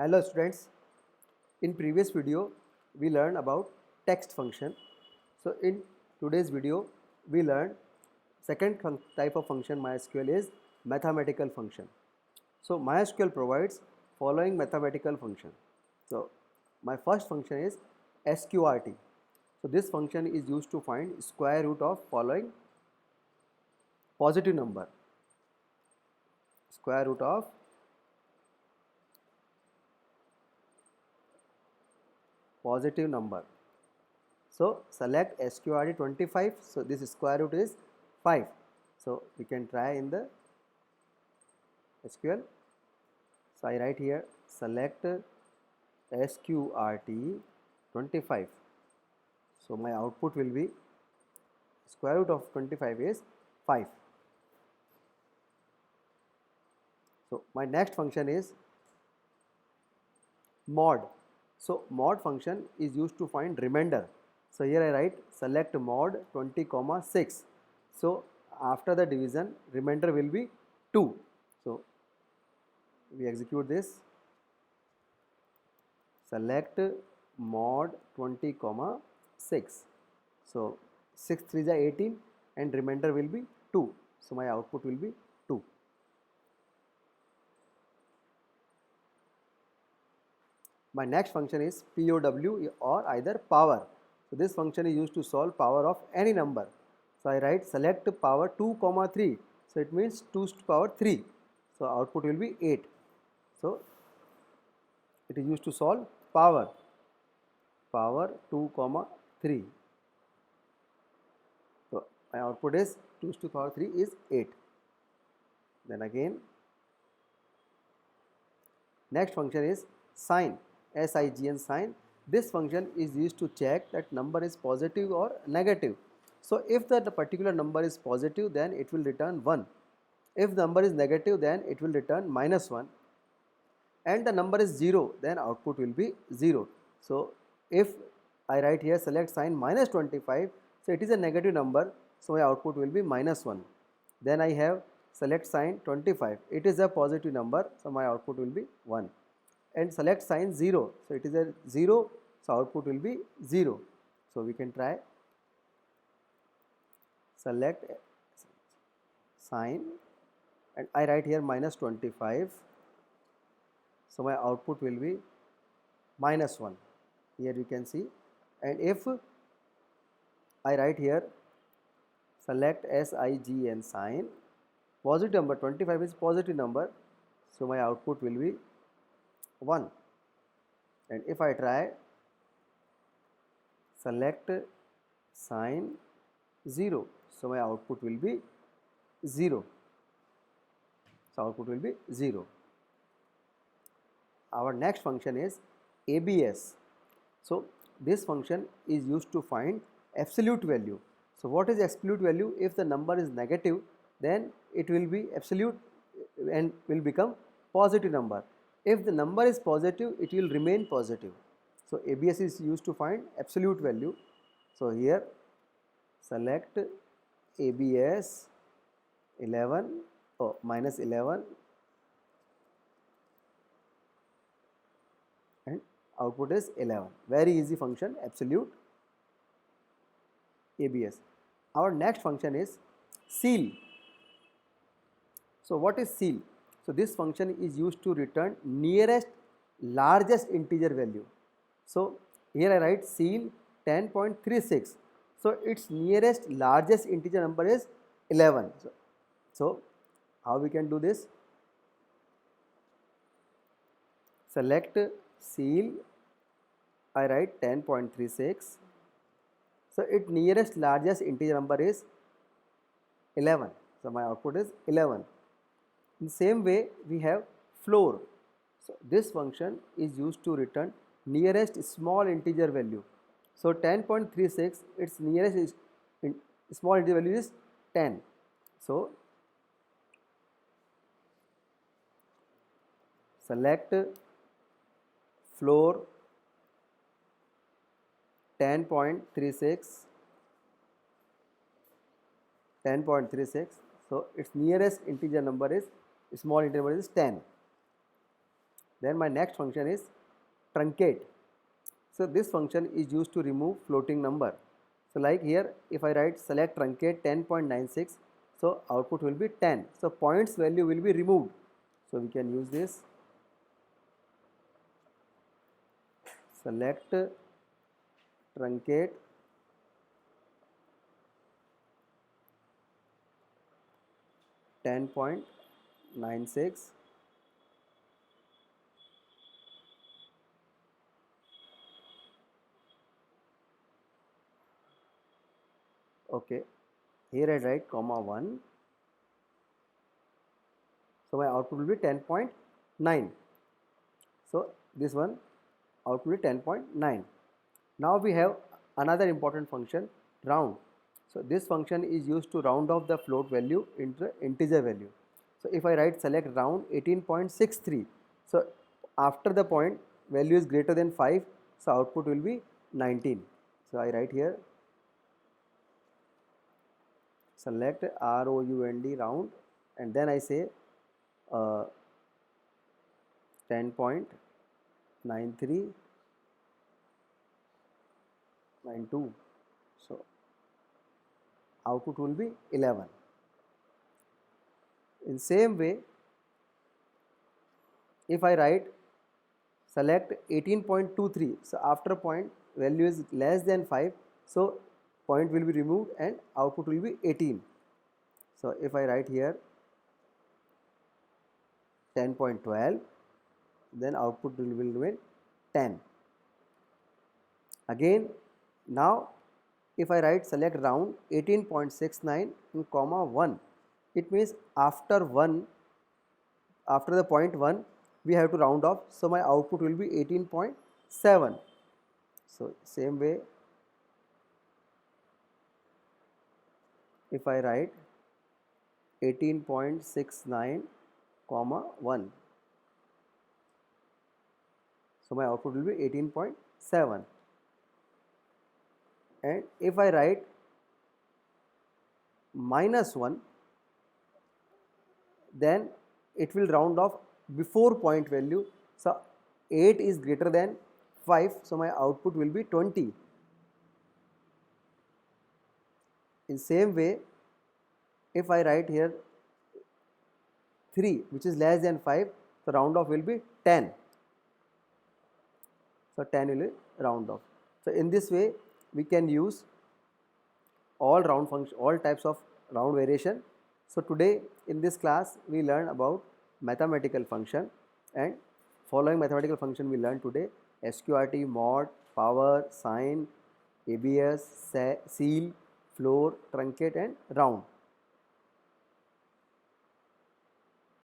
Hello students, in previous video we learned about text function. So in today's video we learn second type of function MySQL is mathematical function. So MySQL provides following mathematical function. So my first function is SQRT. So this function is used to find square root of following positive number. Square root of positive number. So select SQRT 25. So this square root is 5. So we can try in the SQL. So I write here select SQRT 25. So my output will be square root of 25 is 5. So my next function is mod. So mod function is used to find remainder. So here I write select mod 20, 6. So after the division remainder will be 2. So we execute this. Select mod 20, 6. So 6 3 is 18 and remainder will be 2. So my output will be 2. My next function is POW or either power. So this function is used to solve power of any number. So I write select power 2, 3. So it means 2 to power 3. So output will be 8. So it is used to solve power 2, 3. So my output is 2 to the power 3 is 8. Then again next function is sign. SIGN sign. This function is used to check that number is positive or negative. So if the particular number is positive, then it will return 1. If the number is negative, then it will return -1. And the number is 0, then output will be 0. So if I write here select sign -25, so it is a negative number, so my output will be -1. Then I have select sign 25, it is a positive number, so my output will be 1. And select sign 0, so it is a 0, so output will be 0. So we can try select sign and I write here -25, so my output will be -1. Here you can see. And if I write here select SIGN sign, positive number 25 is positive number, so my output will be 1. And if I try select sign 0, so my output will be 0. So output will be 0. Our next function is ABS. So this function is used to find absolute value. So what is absolute value? If the number is negative, then it will be absolute and will become positive number. If the number is positive, it will remain positive. So ABS is used to find absolute value. So here select ABS 11 or -11 and output is 11. Very easy function, absolute ABS. Our next function is ceil. So what is ceil? So this function is used to return nearest largest integer value. So here I write ceil 10.36. So its nearest largest integer number is 11. So how we can do this? Select ceil, I write 10.36. So its nearest largest integer number is 11. So my output is 11. In the same way we have floor. So this function is used to return nearest small integer value. So 10.36, its nearest small integer value is 10. So select floor 10.36. So its nearest integer number is small integer number is 10. Then my next function is truncate. So this function is used to remove floating number. So like here, if I write select truncate 10.96, so output will be 10. So points value will be removed. So we can use this select truncate 10.96. Okay, here I write comma 1. So my output will be 10.9. So this one output will be 10.9. Now we have another important function, round. So this function is used to round off the float value into the integer value. So if I write select round 18.63, so after the point value is greater than 5, so output will be 19. So I write here select round round, and then I say 10.9392. So output will be 11. In same way, if I write select 18.23, so after point value is less than 5, so point will be removed and output will be 18. So if I write here 10.12, then output will remain 10. Again, now if I write select round 18.69 in comma 1, it means after the point 1 we have to round off, so my output will be 18.7. So same way, if I write 18.69 comma 1, so my output will be 18.7. And if I write -1, then it will round off before point value. So 8 is greater than 5, so my output will be 20. In same way, if I write here 3 which is less than 5, the round off will be 10. So 10 will round off. So in this way we can use all round function, all types of round variation. So today in this class we learn about mathematical function, and following mathematical function we learn today: SQRT, mod, power, sine, ABS, seal, floor, truncate and round.